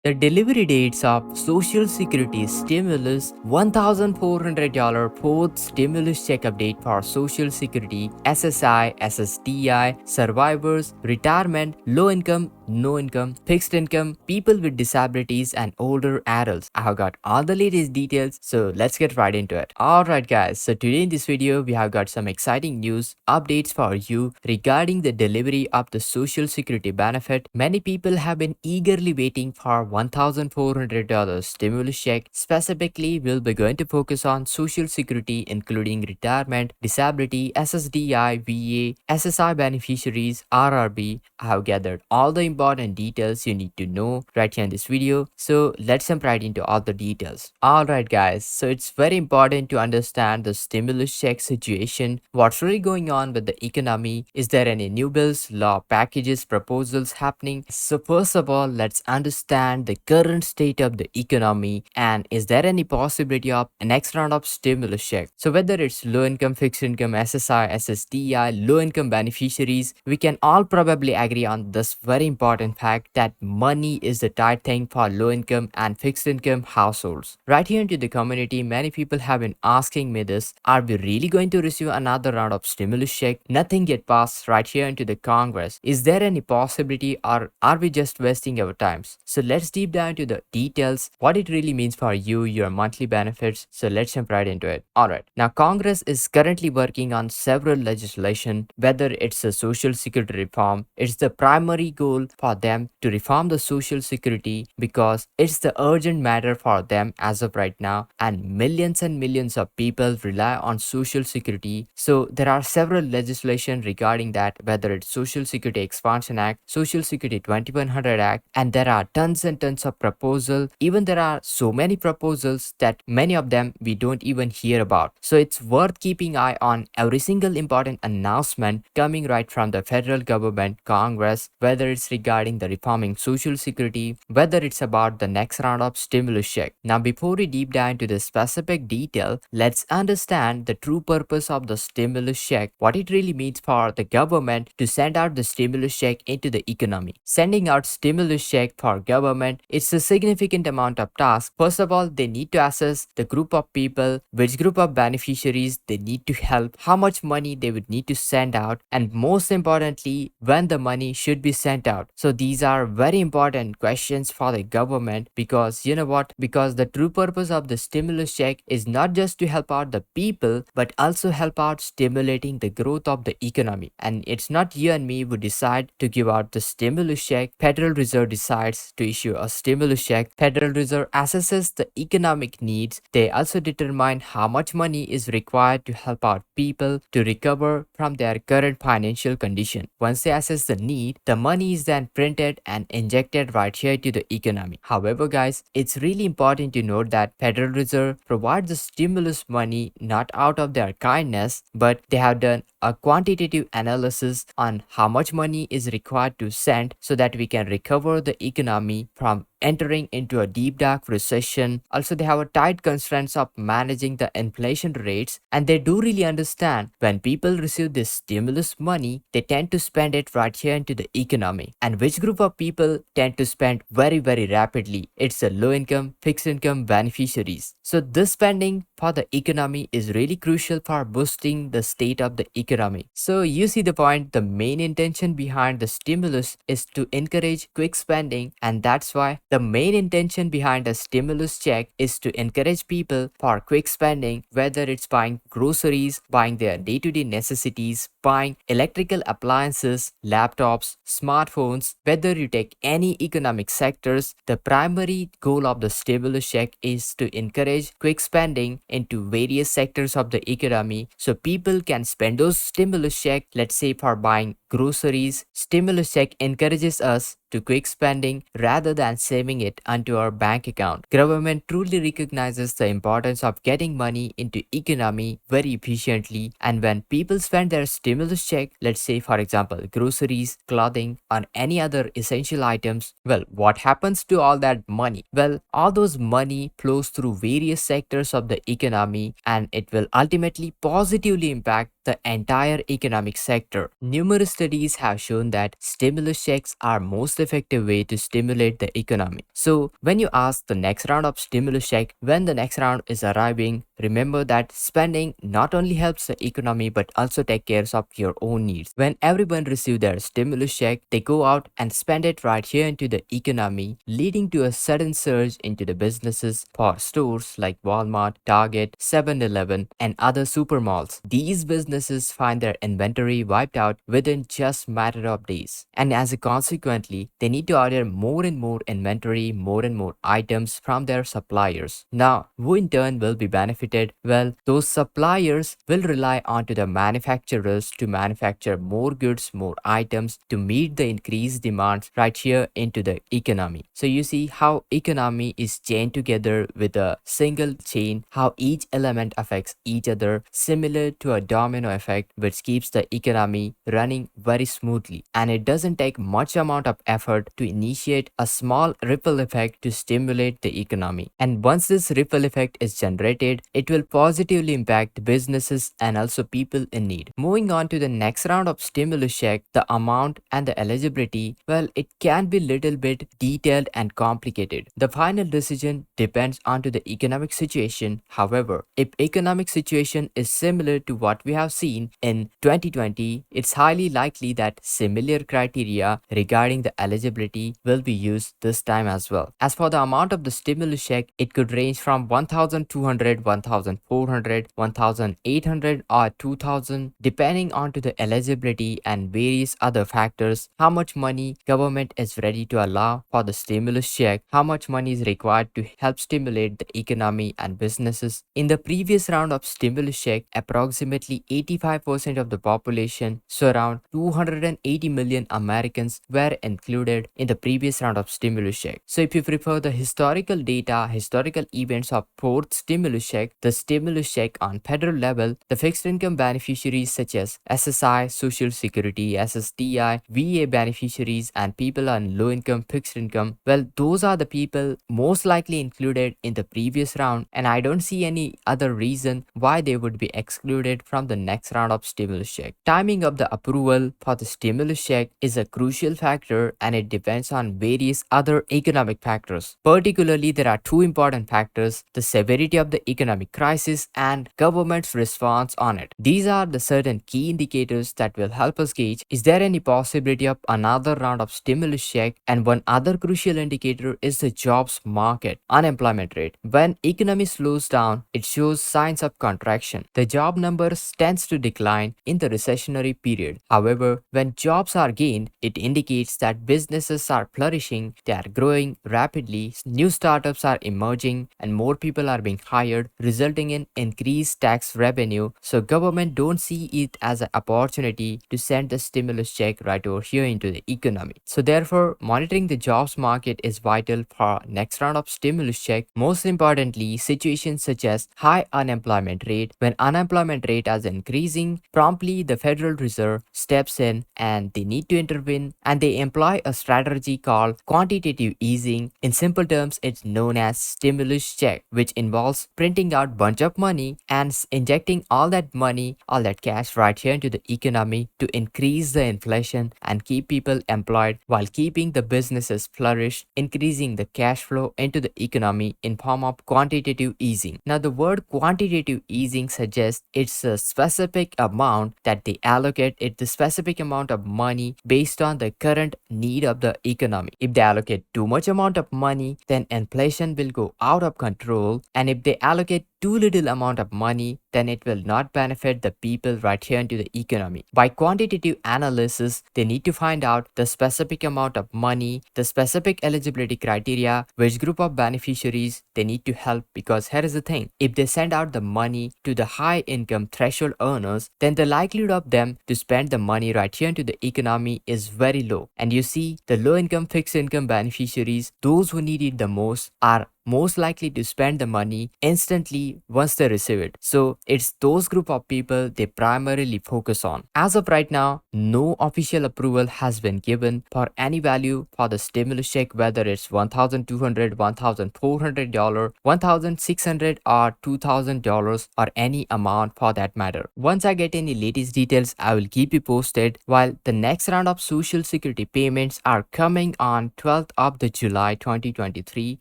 The delivery dates of Social Security stimulus $1,400 fourth stimulus check update for Social Security, SSI, SSDI, survivors, retirement, low income, no income, fixed income, people with disabilities, and older adults. I have got all the latest details, so let's get right into it. Alright, guys, so today in this video, we have got some exciting news updates for you regarding the delivery of the Social Security benefit. Many people have been eagerly waiting for $1,400 stimulus check. Specifically, we'll be going to focus on Social Security, including retirement, disability, SSDI, VA, SSI beneficiaries, RRB. I have gathered all the important details you need to know right here in this video. So let's jump right into all the details. Alright, guys, so it's very important to understand the stimulus check situation. What's really going on with the economy? Is there any new bills, law packages, proposals happening? So first of all, let's understand the current state of the economy, and is there any possibility of an next round of stimulus check? So whether it's low income, fixed income, SSI, SSDI, low income beneficiaries, we can all probably agree on this very important fact that money is the tight thing for low income and fixed income households. Right here into the community, many people have been asking me this: are we really going to receive another round of stimulus check? Nothing yet passed right here into the Congress. Is there any possibility, or are we just wasting our times? So let's deep dive into the details, what it really means for you, your monthly benefits. So let's jump right into it. Alright, now Congress is currently working on several legislation, whether it's a social security reform. It's the primary goal for them to reform the social security because it's the urgent matter for them as of right now, and millions of people rely on social security. So there are several legislation regarding that, whether it's Social Security Expansion Act, Social Security 2100 Act, and there are tons and tons of proposals. Even there are so many proposals that many of them we don't even hear about. So it's worth keeping eye on every single important announcement coming right from the federal government, Congress, whether it's regarding the reforming Social Security, whether it's about the next round of stimulus check. Now before we deep dive into the specific detail, let's understand the true purpose of the stimulus check, what it really means for the government to send out the stimulus check into the economy. Sending out stimulus check for government, it's a significant amount of task. First of all, they need to assess the group of people, which group of beneficiaries they need to help, how much money they would need to send out, and most importantly, when the money should be sent out. So these are very important questions for the government, because you know what? Because the true purpose of the stimulus check is not just to help out the people, but also help out stimulating the growth of the economy. And it's not you and me who decide to give out the stimulus check. Federal Reserve decides to issue a stimulus check. Federal Reserve assesses the economic needs. They also determine how much money is required to help out people to recover from their current financial condition. Once they assess the need, the money is then printed and injected right here to the economy. However, guys, it's really important to note that Federal Reserve provides the stimulus money not out of their kindness, but they have done a quantitative analysis on how much money is required to send so that we can recover the economy from entering into a deep dark recession. Also, they have a tight constraints of managing the inflation rates, and they do really understand when people receive this stimulus money, they tend to spend it right here into the economy. And which group of people tend to spend very rapidly? It's the low income, fixed income beneficiaries. So this spending for the economy is really crucial for boosting the state of the economy. So you see the point, the main intention behind the stimulus is to encourage quick spending, and that's why the main intention behind a stimulus check is to encourage people for quick spending, whether it's buying groceries, buying their day-to-day necessities, buying electrical appliances, laptops, smartphones. Whether you take any economic sectors, the primary goal of the stimulus check is to encourage quick spending into various sectors of the economy, so people can spend those stimulus check, let's say for buying groceries. Stimulus check encourages us to quick spending rather than saving it onto our bank account. Government truly recognizes the importance of getting money into economy very efficiently, and when people spend their stimulus check, let's say for example groceries, clothing, or any other essential items, well, what happens to all that money? Well, all those money flows through various sectors of the economy, and it will ultimately positively impact the entire economic sector. Numerous studies have shown that stimulus checks are most effective way to stimulate the economy. So when you ask the next round of stimulus check when the next round is arriving, remember that spending not only helps the economy but also take care of your own needs. When everyone receives their stimulus check, they go out and spend it right here into the economy, leading to a sudden surge into the businesses for stores like Walmart, Target, 7-Eleven, and other supermalls. These businesses find their inventory wiped out within just matter of days. And as a consequently, they need to order more and more inventory, more and more items from their suppliers. Now, who in turn will be benefited? Well, those suppliers will rely onto the manufacturers to manufacture more goods, more items to meet the increased demands right here into the economy. So you see how economy is chained together with a single chain, how each element affects each other, similar to a domino effect which keeps the economy running very smoothly. And it doesn't take much amount of effort to initiate a small ripple effect to stimulate the economy. And once this ripple effect is generated, it will positively impact businesses and also people in need. Moving on to the next round of stimulus check, the amount and the eligibility, well, it can be little bit detailed and complicated. The final decision depends on to the economic situation. However, if economic situation is similar to what we have seen in 2020, it's highly likely that similar criteria regarding the eligibility will be used this time as well. As for the amount of the stimulus check, it could range from 1,200, 1,400, 1,800 or 2,000 depending on to the eligibility and various other factors, how much money government is ready to allow for the stimulus check, how much money is required to help stimulate the economy and businesses. In the previous round of stimulus check, approximately 85% of the population, so around 280 million Americans were included in the previous round of stimulus check. So if you prefer the historical data, historical events of fourth stimulus check, the stimulus check on federal level, the fixed income beneficiaries such as SSI, Social Security, SSDI, VA beneficiaries, and people on low income, fixed income, well, those are the people most likely included in the previous round, and I don't see any other reason why they would be excluded from the next round of stimulus check. Timing of the approval for the stimulus check is a crucial factor and it depends on various other economic factors. Particularly, there are two important factors: the severity of the economic crisis and government's response on it. These are the certain key indicators that will help us gauge is there any possibility of another round of stimulus check. And one other crucial indicator is the jobs market, unemployment rate. When economy slows down, it shows signs of contraction. The job numbers tends to decline in the recessionary period. However, when jobs are gained, it indicates that businesses are flourishing, they are growing rapidly, new startups are emerging, and more people are being hired, resulting in increased tax revenue. So government don't see it as an opportunity to send the stimulus check right over here into the economy. So therefore, monitoring the jobs market is vital for next round of stimulus check. Most importantly, situations such as high unemployment rate. When unemployment rate is increasing, promptly the Federal Reserve steps in and they need to intervene and they employ a strategy called quantitative easing. In simple terms, it's known as stimulus check, which involves printing out bunch of money and injecting all that money, all that cash right here into the economy to increase the inflation and keep people employed while keeping the businesses flourish, increasing the cash flow into the economy in form of quantitative easing. Now the word quantitative easing suggests it's a specific amount that they allocate it the specific amount of money based on the current need of the economy. If they allocate too much amount of money, then inflation will go out of control, and if they allocate too little amount of money, then it will not benefit the people right here into the economy. By quantitative analysis, they need to find out the specific amount of money, the specific eligibility criteria, which group of beneficiaries they need to help. Because here is the thing, if they send out the money to the high income threshold earners, then the likelihood of them to spend the money right here into the economy is very low. And you see, the low income, fixed income beneficiaries, those who need it the most, are most likely to spend the money instantly once they receive it. So it's those group of people they primarily focus on. As of right now, no official approval has been given for any value for the stimulus check, whether it's $1,200, $1,400, $1,600 or $2,000 or any amount for that matter. Once I get any latest details, I will keep you posted. While the next round of social security payments are coming on 12th of the July 2023.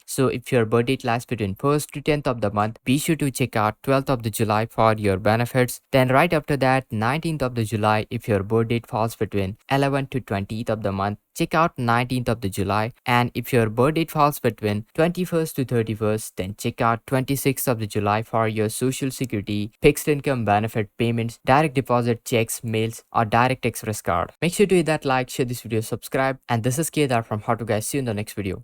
So if your birth date lies between 1st to 10th of the month, be sure to check out 12th of the July for your benefits. Then right after that, 19th of the July, if your birth date falls between 11th to 20th of the month, check out 19th of the July. And if your birth date falls between 21st to 31st, then check out 26th of the July for your social security, fixed income benefit payments, direct deposit checks, mails, or direct express card. Make sure to hit that like, share this video, subscribe. And this is Kedar from How to Guys. See you in the next video.